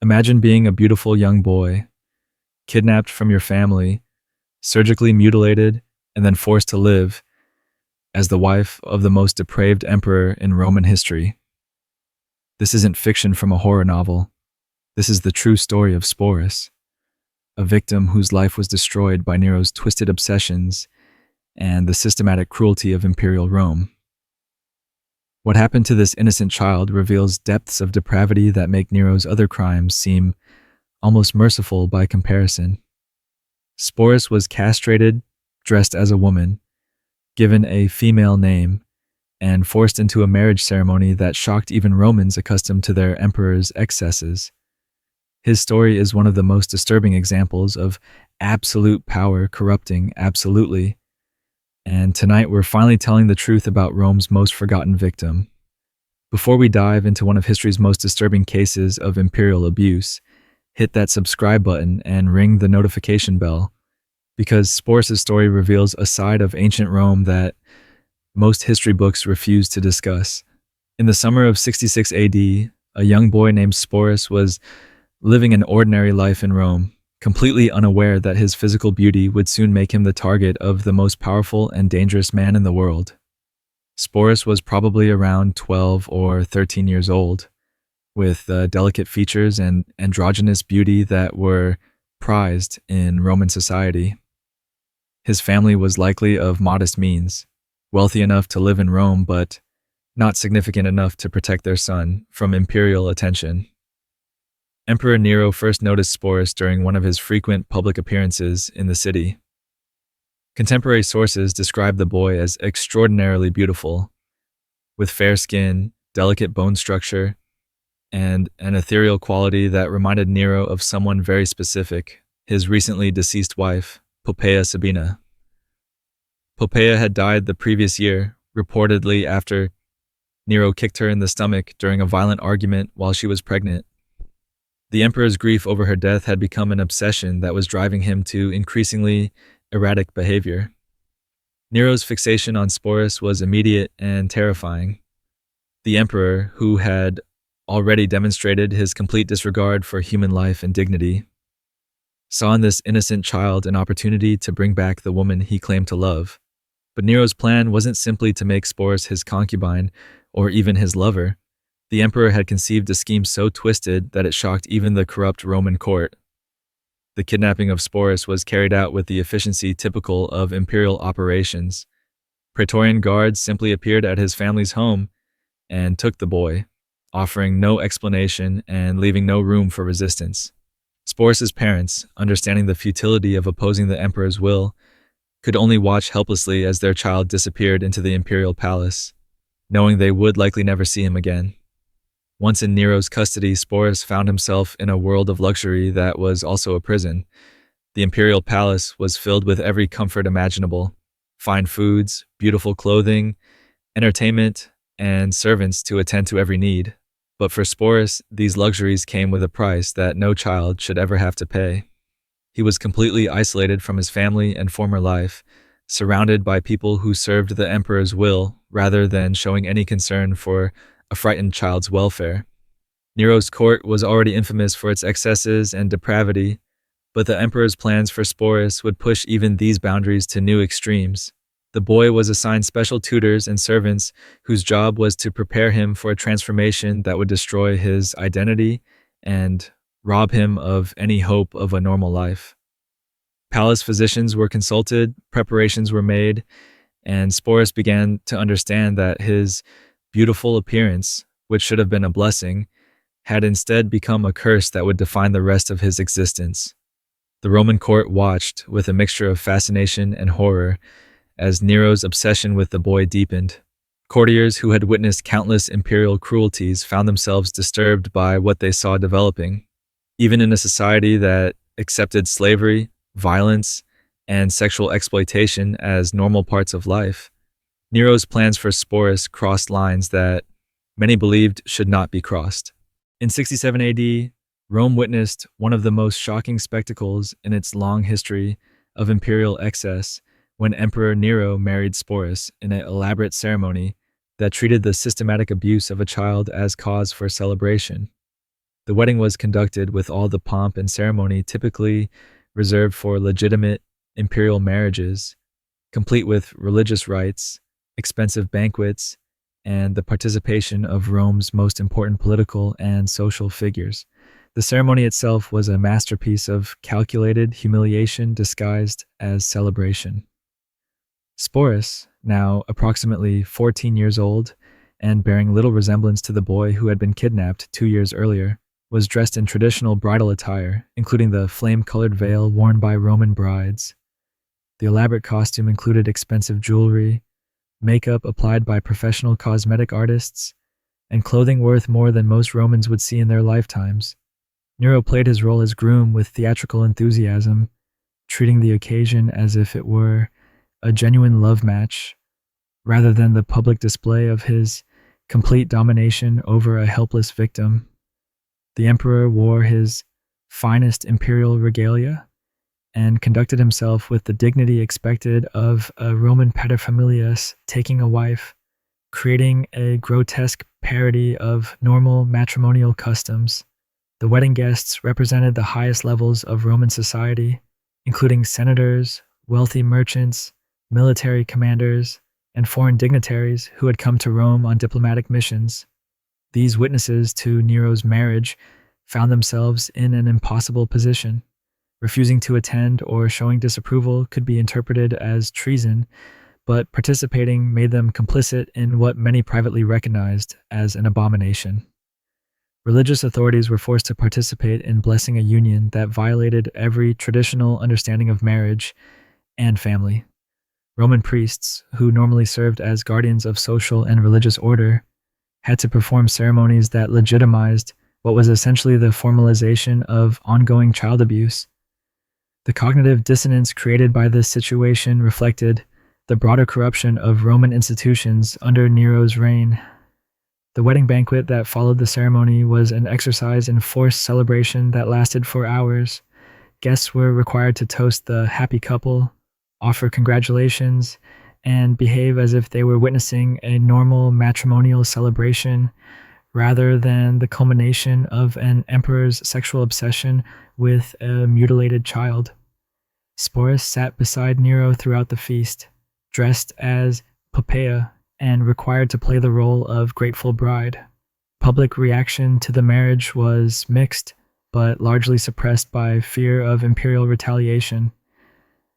Imagine being a beautiful young boy, kidnapped from your family, surgically mutilated, and then forced to live as the wife of the most depraved emperor in Roman history. This isn't fiction from a horror novel. This is the true story of Sporus, a victim whose life was destroyed by Nero's twisted obsessions and the systematic cruelty of imperial Rome. What happened to this innocent child reveals depths of depravity that make Nero's other crimes seem almost merciful by comparison. Sporus was castrated, dressed as a woman, given a female name, and forced into a marriage ceremony that shocked even Romans accustomed to their emperor's excesses. His story is one of the most disturbing examples of absolute power corrupting absolutely. And tonight we're finally telling the truth about Rome's most forgotten victim. Before we dive into one of history's most disturbing cases of imperial abuse, hit that subscribe button and ring the notification bell, because Sporus' story reveals a side of ancient Rome that most history books refuse to discuss. In the summer of 66 AD, a young boy named Sporus was living an ordinary life in Rome, completely unaware that his physical beauty would soon make him the target of the most powerful and dangerous man in the world. Sporus was probably around 12 or 13 years old, with delicate features and androgynous beauty that were prized in Roman society. His family was likely of modest means, wealthy enough to live in Rome, but not significant enough to protect their son from imperial attention. Emperor Nero first noticed Sporus during one of his frequent public appearances in the city. Contemporary sources describe the boy as extraordinarily beautiful, with fair skin, delicate bone structure, and an ethereal quality that reminded Nero of someone very specific, his recently deceased wife, Poppaea Sabina. Poppaea had died the previous year, reportedly after Nero kicked her in the stomach during a violent argument while she was pregnant. The emperor's grief over her death had become an obsession that was driving him to increasingly erratic behavior. Nero's fixation on Sporus was immediate and terrifying. The emperor, who had already demonstrated his complete disregard for human life and dignity, saw in this innocent child an opportunity to bring back the woman he claimed to love. But Nero's plan wasn't simply to make Sporus his concubine or even his lover. The emperor had conceived a scheme so twisted that it shocked even the corrupt Roman court. The kidnapping of Sporus was carried out with the efficiency typical of imperial operations. Praetorian guards simply appeared at his family's home and took the boy, offering no explanation and leaving no room for resistance. Sporus' parents, understanding the futility of opposing the emperor's will, could only watch helplessly as their child disappeared into the imperial palace, knowing they would likely never see him again. Once in Nero's custody, Sporus found himself in a world of luxury that was also a prison. The imperial palace was filled with every comfort imaginable: fine foods, beautiful clothing, entertainment, and servants to attend to every need. But for Sporus, these luxuries came with a price that no child should ever have to pay. He was completely isolated from his family and former life, surrounded by people who served the emperor's will rather than showing any concern for a frightened child's welfare. Nero's court was already infamous for its excesses and depravity, but the emperor's plans for Sporus would push even these boundaries to new extremes. The boy was assigned special tutors and servants whose job was to prepare him for a transformation that would destroy his identity and rob him of any hope of a normal life. Palace physicians were consulted, preparations were made, and Sporus began to understand that his beautiful appearance, which should have been a blessing, had instead become a curse that would define the rest of his existence. The Roman court watched with a mixture of fascination and horror as Nero's obsession with the boy deepened. Courtiers who had witnessed countless imperial cruelties found themselves disturbed by what they saw developing. Even in a society that accepted slavery, violence, and sexual exploitation as normal parts of life, Nero's plans for Sporus crossed lines that many believed should not be crossed. In 67 AD, Rome witnessed one of the most shocking spectacles in its long history of imperial excess when Emperor Nero married Sporus in an elaborate ceremony that treated the systematic abuse of a child as cause for celebration. The wedding was conducted with all the pomp and ceremony typically reserved for legitimate imperial marriages, complete with religious rites, expensive banquets, and the participation of Rome's most important political and social figures. The ceremony itself was a masterpiece of calculated humiliation disguised as celebration. Sporus, now approximately 14 years old and bearing little resemblance to the boy who had been kidnapped 2 years earlier, was dressed in traditional bridal attire, including the flame-colored veil worn by Roman brides. The elaborate costume included expensive jewelry, makeup applied by professional cosmetic artists, and clothing worth more than most Romans would see in their lifetimes. Nero played his role as groom with theatrical enthusiasm, treating the occasion as if it were a genuine love match, rather than the public display of his complete domination over a helpless victim. The emperor wore his finest imperial regalia and conducted himself with the dignity expected of a Roman paterfamilias taking a wife, creating a grotesque parody of normal matrimonial customs. The wedding guests represented the highest levels of Roman society, including senators, wealthy merchants, military commanders, and foreign dignitaries who had come to Rome on diplomatic missions. These witnesses to Nero's marriage found themselves in an impossible position. Refusing to attend or showing disapproval could be interpreted as treason, but participating made them complicit in what many privately recognized as an abomination. Religious authorities were forced to participate in blessing a union that violated every traditional understanding of marriage and family. Roman priests, who normally served as guardians of social and religious order, had to perform ceremonies that legitimized what was essentially the formalization of ongoing child abuse. The cognitive dissonance created by this situation reflected the broader corruption of Roman institutions under Nero's reign. The wedding banquet that followed the ceremony was an exercise in forced celebration that lasted for hours. Guests were required to toast the happy couple, offer congratulations, and behave as if they were witnessing a normal matrimonial celebration rather than the culmination of an emperor's sexual obsession with a mutilated child. Sporus sat beside Nero throughout the feast, dressed as Poppaea and required to play the role of grateful bride. Public reaction to the marriage was mixed, but largely suppressed by fear of imperial retaliation.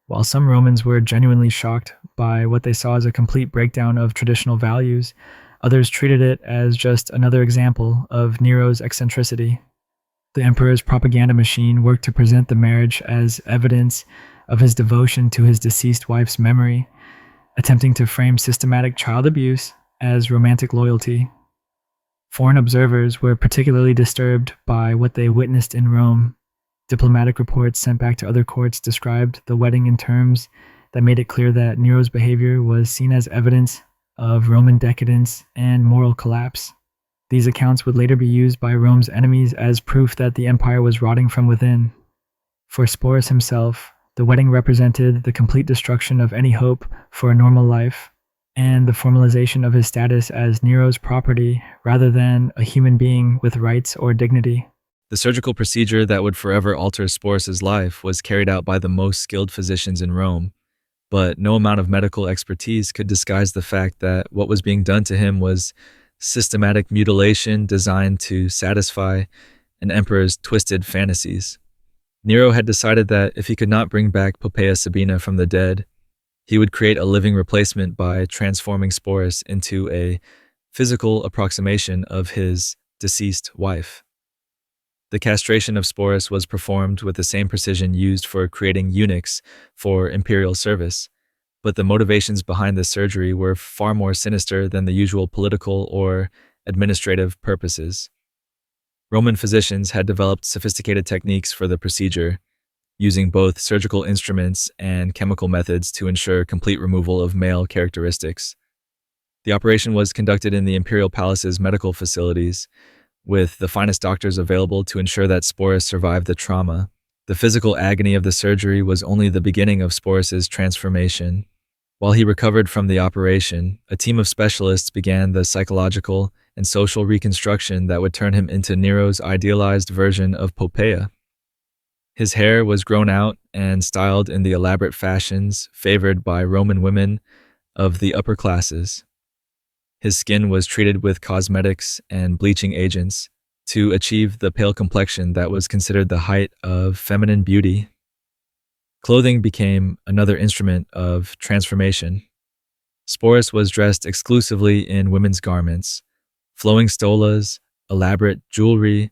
While some Romans were genuinely shocked by what they saw as a complete breakdown of traditional values, others treated it as just another example of Nero's eccentricity. The emperor's propaganda machine worked to present the marriage as evidence of his devotion to his deceased wife's memory, attempting to frame systematic child abuse as romantic loyalty. Foreign observers were particularly disturbed by what they witnessed in Rome. Diplomatic reports sent back to other courts described the wedding in terms that made it clear that Nero's behavior was seen as evidence of Roman decadence and moral collapse. These accounts would later be used by Rome's enemies as proof that the empire was rotting from within. For Sporus himself, the wedding represented the complete destruction of any hope for a normal life and the formalization of his status as Nero's property rather than a human being with rights or dignity. The surgical procedure that would forever alter Sporus' life was carried out by the most skilled physicians in Rome, but no amount of medical expertise could disguise the fact that what was being done to him was systematic mutilation designed to satisfy an emperor's twisted fantasies. Nero had decided that if he could not bring back Poppaea Sabina from the dead, he would create a living replacement by transforming Sporus into a physical approximation of his deceased wife. The castration of Sporus was performed with the same precision used for creating eunuchs for imperial service, but the motivations behind this surgery were far more sinister than the usual political or administrative purposes. Roman physicians had developed sophisticated techniques for the procedure, using both surgical instruments and chemical methods to ensure complete removal of male characteristics. The operation was conducted in the imperial palace's medical facilities, with the finest doctors available to ensure that Sporus survived the trauma. The physical agony of the surgery was only the beginning of Sporus' transformation. While he recovered from the operation, a team of specialists began the psychological and social reconstruction that would turn him into Nero's idealized version of Poppaea. His hair was grown out and styled in the elaborate fashions favored by Roman women of the upper classes. His skin was treated with cosmetics and bleaching agents to achieve the pale complexion that was considered the height of feminine beauty. Clothing became another instrument of transformation. Sporus was dressed exclusively in women's garments, flowing stolas, elaborate jewelry,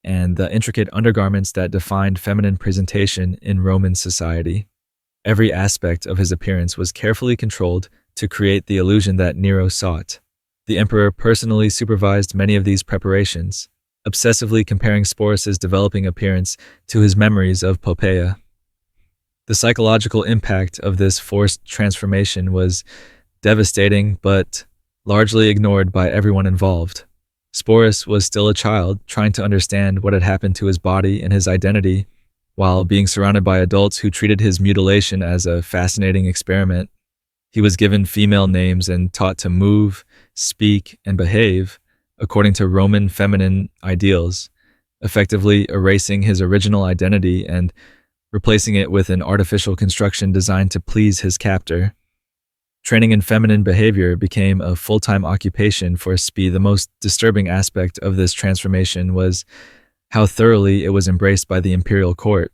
and the intricate undergarments that defined feminine presentation in Roman society. Every aspect of his appearance was carefully controlled to create the illusion that Nero sought. The emperor personally supervised many of these preparations, obsessively comparing Sporus's developing appearance to his memories of Poppaea. The psychological impact of this forced transformation was devastating but largely ignored by everyone involved. Sporus was still a child, trying to understand what had happened to his body and his identity, while being surrounded by adults who treated his mutilation as a fascinating experiment. He was given female names and taught to move, speak, and behave according to Roman feminine ideals, effectively erasing his original identity and replacing it with an artificial construction designed to please his captor. Training in feminine behavior became a full-time occupation for Spee. The most disturbing aspect of this transformation was how thoroughly it was embraced by the imperial court.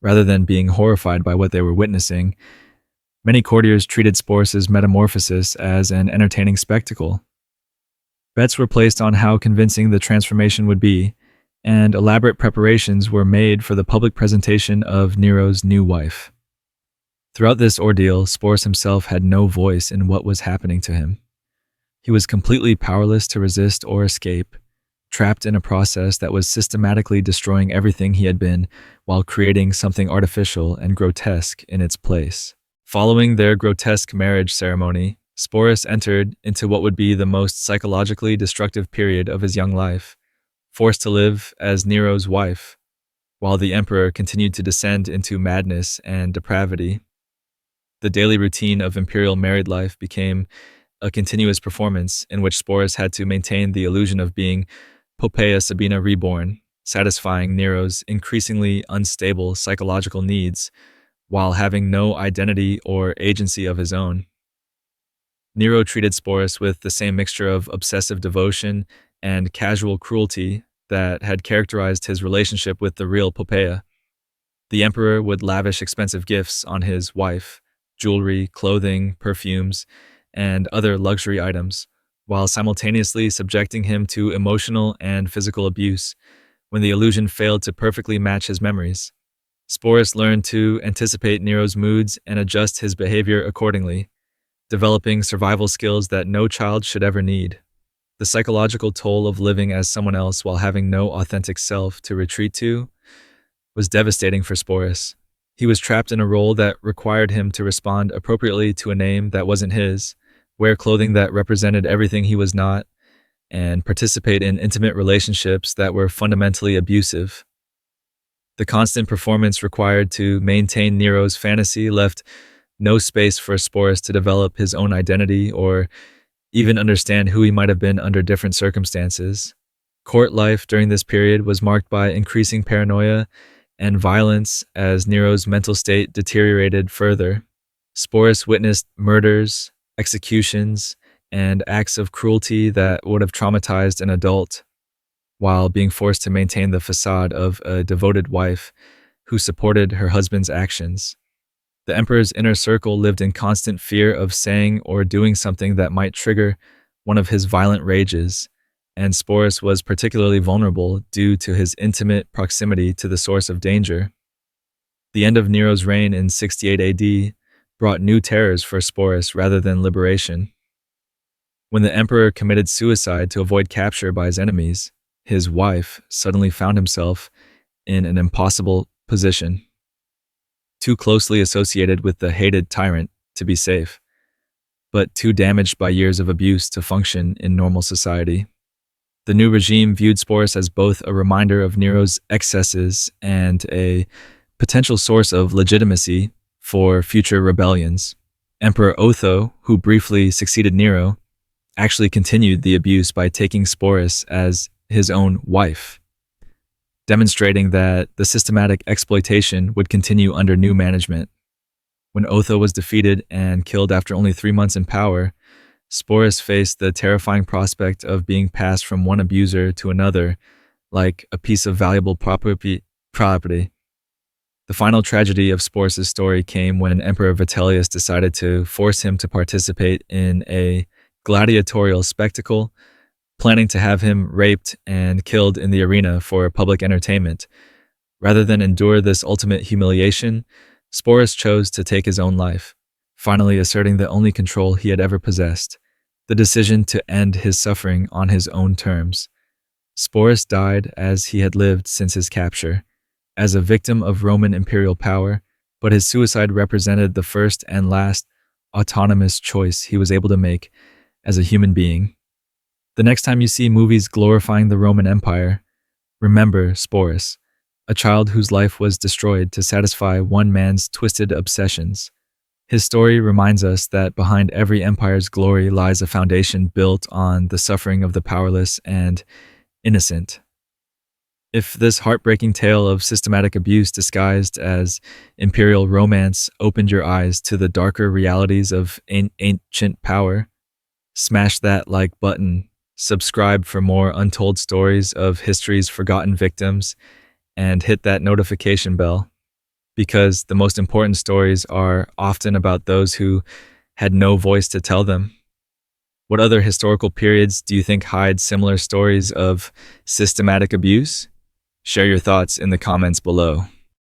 Rather than being horrified by what they were witnessing, many courtiers treated Sporus's metamorphosis as an entertaining spectacle. Bets were placed on how convincing the transformation would be, and elaborate preparations were made for the public presentation of Nero's new wife. Throughout this ordeal, Sporus himself had no voice in what was happening to him. He was completely powerless to resist or escape, trapped in a process that was systematically destroying everything he had been while creating something artificial and grotesque in its place. Following their grotesque marriage ceremony, Sporus entered into what would be the most psychologically destructive period of his young life, forced to live as Nero's wife, while the emperor continued to descend into madness and depravity. The daily routine of imperial married life became a continuous performance in which Sporus had to maintain the illusion of being Poppaea Sabina reborn, satisfying Nero's increasingly unstable psychological needs while having no identity or agency of his own. Nero treated Sporus with the same mixture of obsessive devotion and casual cruelty that had characterized his relationship with the real Poppaea. The emperor would lavish expensive gifts on his wife, jewelry, clothing, perfumes, and other luxury items, while simultaneously subjecting him to emotional and physical abuse when the illusion failed to perfectly match his memories. Sporus learned to anticipate Nero's moods and adjust his behavior accordingly, developing survival skills that no child should ever need. The psychological toll of living as someone else while having no authentic self to retreat to was devastating for Sporus. He was trapped in a role that required him to respond appropriately to a name that wasn't his, wear clothing that represented everything he was not, and participate in intimate relationships that were fundamentally abusive. The constant performance required to maintain Nero's fantasy left no space for Sporus to develop his own identity or even understand who he might have been under different circumstances. Court life during this period was marked by increasing paranoia and violence as Nero's mental state deteriorated further. Sporus witnessed murders, executions, and acts of cruelty that would have traumatized an adult, while being forced to maintain the facade of a devoted wife who supported her husband's actions. The emperor's inner circle lived in constant fear of saying or doing something that might trigger one of his violent rages, and Sporus was particularly vulnerable due to his intimate proximity to the source of danger. The end of Nero's reign in 68 AD brought new terrors for Sporus rather than liberation. When the emperor committed suicide to avoid capture by his enemies, his wife suddenly found himself in an impossible position, too closely associated with the hated tyrant to be safe, but too damaged by years of abuse to function in normal society. The new regime viewed Sporus as both a reminder of Nero's excesses and a potential source of legitimacy for future rebellions. Emperor Otho, who briefly succeeded Nero, actually continued the abuse by taking Sporus as his own wife, demonstrating that the systematic exploitation would continue under new management. When Otho was defeated and killed after only 3 months in power, Sporus faced the terrifying prospect of being passed from one abuser to another like a piece of valuable property. The final tragedy of Sporus' story came when Emperor Vitellius decided to force him to participate in a gladiatorial spectacle, planning to have him raped and killed in the arena for public entertainment. Rather than endure this ultimate humiliation, Sporus chose to take his own life, finally asserting the only control he had ever possessed, the decision to end his suffering on his own terms. Sporus died as he had lived since his capture, as a victim of Roman imperial power, but his suicide represented the first and last autonomous choice he was able to make as a human being. The next time you see movies glorifying the Roman Empire, remember Sporus, a child whose life was destroyed to satisfy one man's twisted obsessions. His story reminds us that behind every empire's glory lies a foundation built on the suffering of the powerless and innocent. If this heartbreaking tale of systematic abuse disguised as imperial romance opened your eyes to the darker realities of ancient power, smash that like button, subscribe for more untold stories of history's forgotten victims, and hit that notification bell, because the most important stories are often about those who had no voice to tell them. What other historical periods do you think hide similar stories of systematic abuse? Share your thoughts in the comments below.